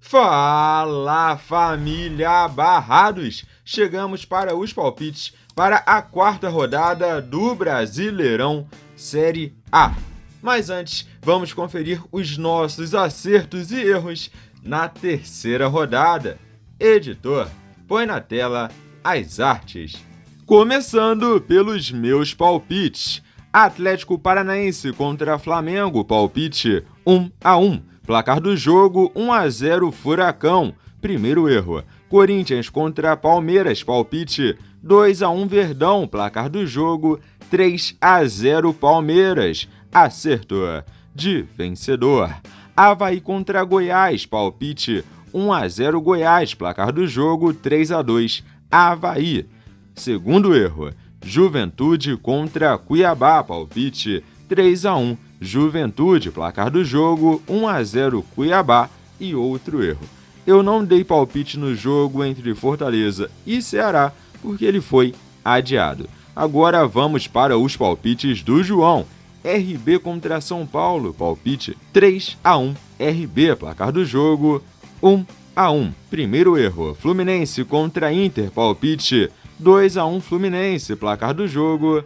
Fala, família Barrados! Chegamos para os palpites para a quarta rodada do Brasileirão Série A. Mas antes, vamos conferir os nossos acertos e erros na terceira rodada. Editor, põe na tela as artes. Começando pelos meus palpites. Atlético Paranaense contra Flamengo, palpite 1-1. Placar do jogo, 1-0 Furacão. Primeiro erro. Corinthians contra Palmeiras, palpite 2-1 Verdão. Placar do jogo, 3-0 Palmeiras. Acerto de vencedor. Avaí contra Goiás, palpite 1-0 Goiás. Placar do jogo, 3-2 Avaí. Segundo erro. Juventude contra Cuiabá, palpite 3-1 Juventude, placar do jogo 1-0 Cuiabá. E outro erro. Eu não dei palpite no jogo entre Fortaleza e Ceará porque ele foi adiado. Agora vamos para os palpites do João. RB contra São Paulo, palpite 3-1 RB, placar do jogo 1-1. Primeiro erro. Fluminense contra Inter, palpite 2-1 Fluminense, placar do jogo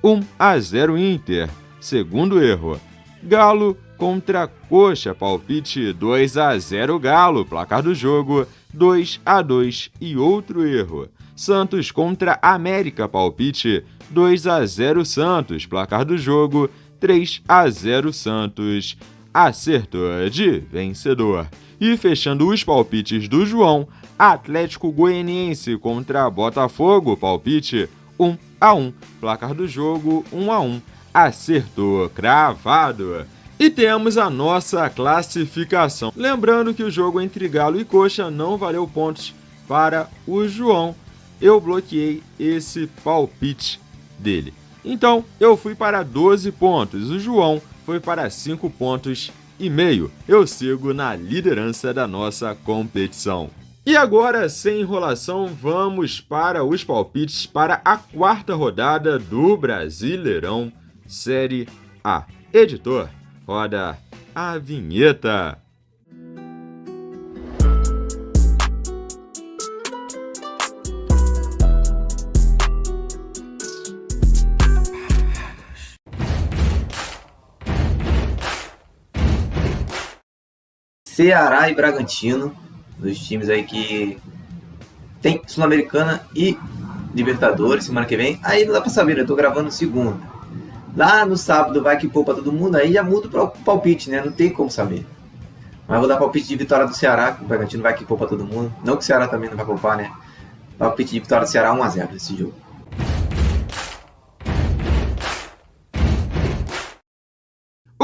1-0 Inter. Segundo erro. Galo contra Coxa, palpite 2-0 Galo, placar do jogo 2-2. E outro erro. Santos contra América, palpite 2-0 Santos, placar do jogo 3-0 Santos. Acerto de vencedor. E fechando os palpites do João, Atlético Goianiense contra Botafogo, palpite 1-1, placar do jogo 1-1, acerto cravado. E temos a nossa classificação. Lembrando que o jogo entre Galo e Coxa não valeu pontos para o João. Eu bloqueei esse palpite dele. Então, eu fui para 12 pontos, o João foi para 5,5 pontos. Eu sigo na liderança da nossa competição. E agora, sem enrolação, vamos para os palpites para a quarta rodada do Brasileirão Série A. Editor, roda a vinheta. Ceará e Bragantino, dois times aí que tem Sul-Americana e Libertadores semana que vem. Aí não dá pra saber, eu tô gravando segunda. Lá no sábado vai que poupa todo mundo, aí já muda pro palpite, né? Não tem como saber. Mas vou dar palpite de vitória do Ceará, que o Bragantino vai que poupa todo mundo. Não que o Ceará também não vai poupar, né? Palpite de vitória do Ceará 1-0 nesse jogo.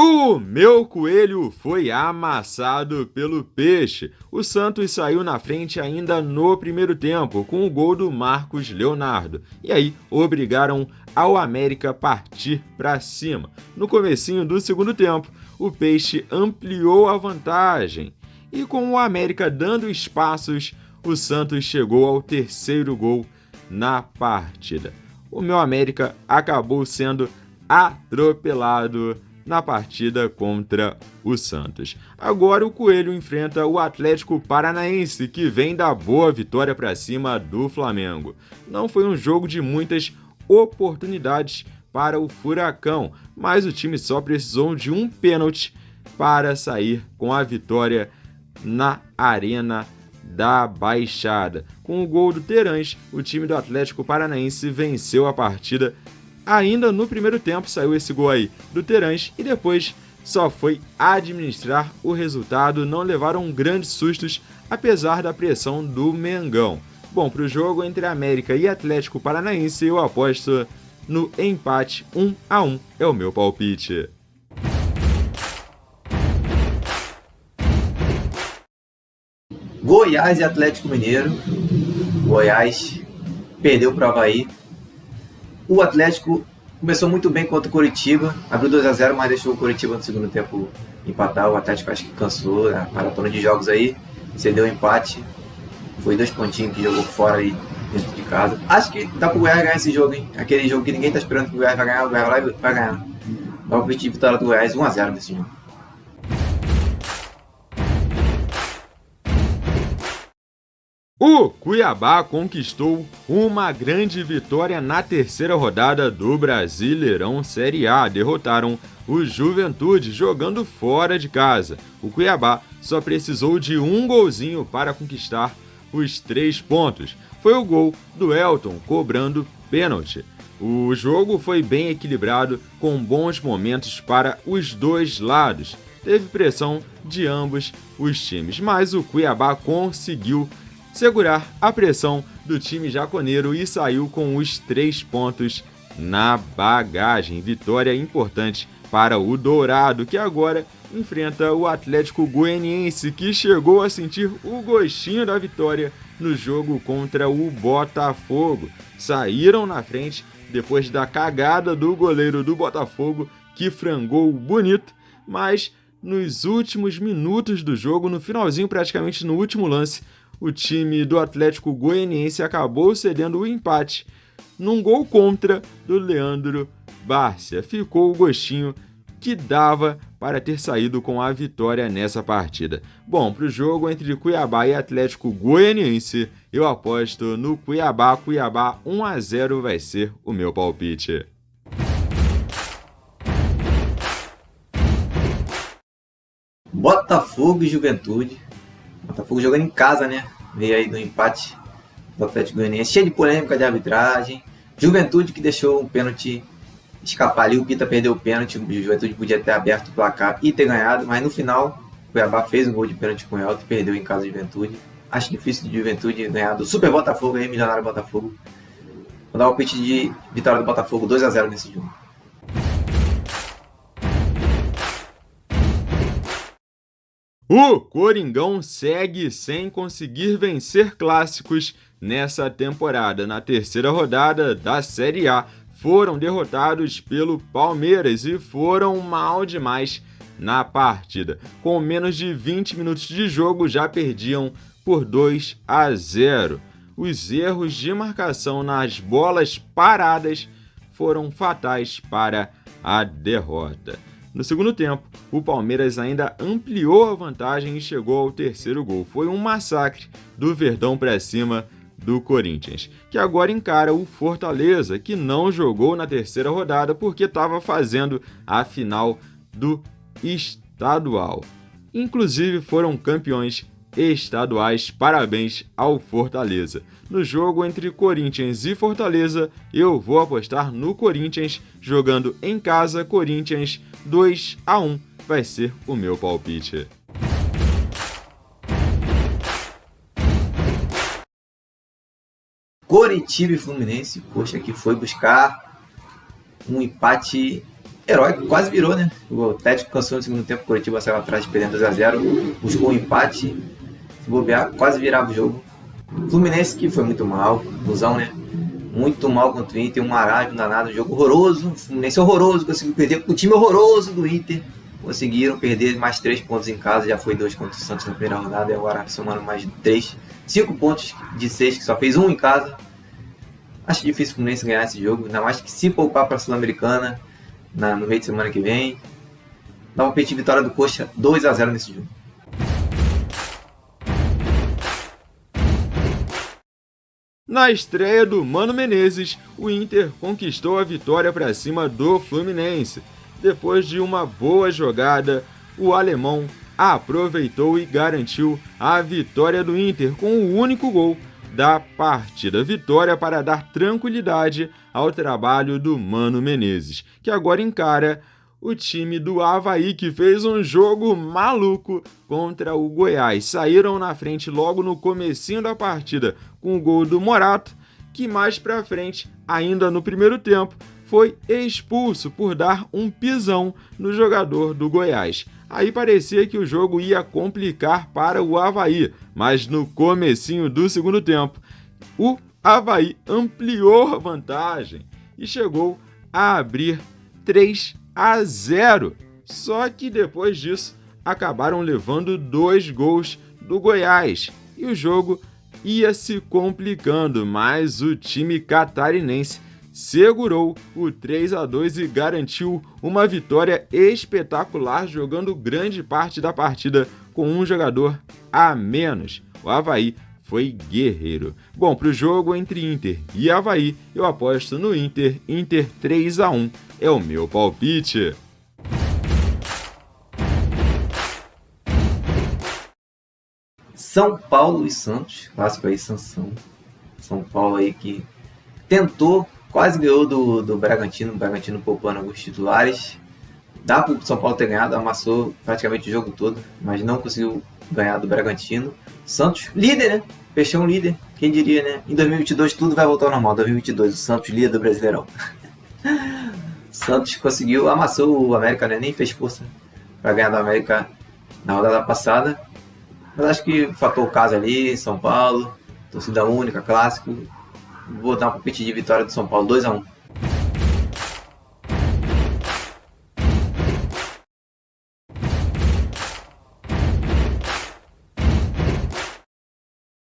O meu coelho foi amassado pelo Peixe. O Santos saiu na frente ainda no primeiro tempo, com o gol do Marcos Leonardo. E aí, obrigaram ao América a partir para cima. No comecinho do segundo tempo, o Peixe ampliou a vantagem. E com o América dando espaços, o Santos chegou ao terceiro gol na partida. O meu América acabou sendo atropelado na partida contra o Santos. Agora o Coelho enfrenta o Atlético Paranaense, que vem da boa vitória para cima do Flamengo. Não foi um jogo de muitas oportunidades para o Furacão, mas o time só precisou de um pênalti para sair com a vitória na Arena da Baixada. Com o gol do Terãs, o time do Atlético Paranaense venceu a partida. Ainda no primeiro tempo saiu esse gol aí do Terãs e depois só foi administrar o resultado. Não levaram grandes sustos, apesar da pressão do Mengão. Bom, para o jogo entre América e Atlético Paranaense, eu aposto no empate 1-1. É o meu palpite. Goiás e Atlético Mineiro. Goiás perdeu para o Avaí. O Atlético começou muito bem contra o Coritiba, abriu 2-0, mas deixou o Coritiba no segundo tempo empatar. O Atlético acho que cansou, a maratona de jogos aí, cedeu o empate. Foi 2 pontinhos que jogou fora aí dentro de casa. Acho que dá pro Goiás ganhar esse jogo, hein? Aquele jogo que ninguém tá esperando que o Goiás vai ganhar, o Goiás vai lá e vai ganhar. Dá o de vitória do Goiás 1-0 nesse jogo. O Cuiabá conquistou uma grande vitória na terceira rodada do Brasileirão Série A. Derrotaram o Juventude jogando fora de casa. O Cuiabá só precisou de um golzinho para conquistar os 3 pontos. Foi o gol do Elton cobrando pênalti. O jogo foi bem equilibrado, com bons momentos para os dois lados. Teve pressão de ambos os times, mas o Cuiabá conseguiu segurar a pressão do time jaconeiro e saiu com os 3 pontos na bagagem. Vitória importante para o Dourado, que agora enfrenta o Atlético Goianiense, que chegou a sentir o gostinho da vitória no jogo contra o Botafogo. Saíram na frente depois da cagada do goleiro do Botafogo, que frangou bonito, mas nos últimos minutos do jogo, no finalzinho, praticamente no último lance, o time do Atlético Goianiense acabou cedendo o empate num gol contra do Leandro Bárcia. Ficou o gostinho que dava para ter saído com a vitória nessa partida. Bom, para o jogo entre Cuiabá e Atlético Goianiense, eu aposto no Cuiabá. Cuiabá 1-0 vai ser o meu palpite. Botafogo e Juventude. Botafogo jogando em casa, né? Veio aí do empate do Atlético Goianiense, cheio de polêmica de arbitragem. Juventude que deixou um pênalti escapar ali, o Pita perdeu o pênalti, o Juventude podia ter aberto o placar e ter ganhado, mas no final o Cuiabá fez um gol de pênalti com o Elton e perdeu em casa de Juventude. Acho difícil de Juventude ganhar do Super Botafogo aí, milionário Botafogo. Vou dar o pitch de vitória do Botafogo 2-0 nesse jogo. O Coringão segue sem conseguir vencer clássicos nessa temporada. Na terceira rodada da Série A, foram derrotados pelo Palmeiras e foram mal demais na partida. Com menos de 20 minutos de jogo, já perdiam por 2-0. Os erros de marcação nas bolas paradas foram fatais para a derrota. No segundo tempo, o Palmeiras ainda ampliou a vantagem e chegou ao terceiro gol. Foi um massacre do Verdão para cima do Corinthians, que agora encara o Fortaleza, que não jogou na terceira rodada porque estava fazendo a final do estadual. Inclusive foram campeões estaduais. Parabéns ao Fortaleza. No jogo entre Corinthians e Fortaleza, eu vou apostar no Corinthians, jogando em casa. Corinthians 2-1 vai ser o meu palpite. Coritiba e Fluminense, poxa, que foi buscar um empate heróico, quase virou, né? O Atlético cansou no segundo tempo, o Coritiba saiu atrás perdendo 2-0, buscou um empate, se bobear, quase virava o jogo. Fluminense que foi muito mal, ilusão, né? Muito mal contra o Inter, um marasmo danado, um jogo horroroso. Fluminense horroroso, conseguiu perder com o time horroroso do Inter. Conseguiram perder mais 3 pontos em casa, já foi 2 contra o Santos na primeira rodada, e agora somando mais 3. 5 pontos de 6, que só fez 1 em casa. Acho difícil o Fluminense ganhar esse jogo, ainda mais que se poupar para a Sul-Americana no meio de semana que vem. Dá um peixe de vitória do Coxa 2-0 nesse jogo. Na estreia do Mano Menezes, o Inter conquistou a vitória para cima do Fluminense. Depois de uma boa jogada, o alemão aproveitou e garantiu a vitória do Inter com o único gol da partida. Vitória para dar tranquilidade ao trabalho do Mano Menezes, que agora encara o time do Avaí, que fez um jogo maluco contra o Goiás. Saíram na frente logo no comecinho da partida com o gol do Morato, que mais pra frente, ainda no primeiro tempo, foi expulso por dar um pisão no jogador do Goiás. Aí parecia que o jogo ia complicar para o Avaí, mas no comecinho do segundo tempo, o Avaí ampliou a vantagem e chegou a abrir 3-0. Só que depois disso, acabaram levando 2 gols do Goiás e o jogo ia se complicando, mas o time catarinense segurou o 3-2 e garantiu uma vitória espetacular, jogando grande parte da partida com um jogador a menos. O Avaí foi guerreiro. Bom, para o jogo entre Inter e Avaí, eu aposto no Inter. Inter 3-1 é o meu palpite. São Paulo e Santos, clássico aí, Sansão. São Paulo aí que tentou, quase ganhou do Bragantino, o Bragantino poupando alguns titulares. Dá para o São Paulo ter ganhado, amassou praticamente o jogo todo, mas não conseguiu ganhar do Bragantino. Santos, líder, né? Fechou um líder, quem diria, né? Em 2022 tudo vai voltar ao normal, 2022 o Santos líder do Brasileirão. Santos conseguiu, amassou o América, né? Nem fez força para ganhar do América na rodada passada. Mas acho que faltou o caso ali, São Paulo, torcida única, clássico. Vou dar um palpite de vitória do São Paulo, 2-1.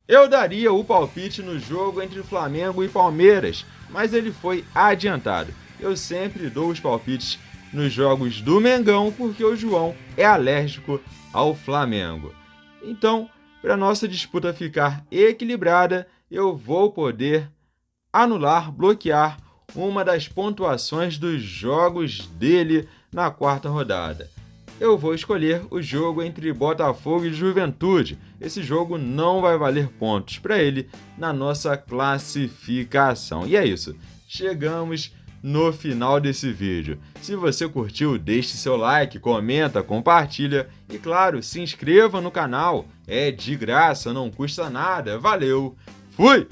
Eu daria o palpite no jogo entre Flamengo e Palmeiras, mas ele foi adiantado. Eu sempre dou os palpites nos jogos do Mengão porque o João é alérgico ao Flamengo. Então, para nossa disputa ficar equilibrada, eu vou poder anular, bloquear uma das pontuações dos jogos dele na quarta rodada. Eu vou escolher o jogo entre Botafogo e Juventude. Esse jogo não vai valer pontos para ele na nossa classificação. E é isso. Chegamos no final desse vídeo. Se você curtiu, deixe seu like, comenta, compartilha e, claro, se inscreva no canal. É de graça, não custa nada. Valeu! Fui!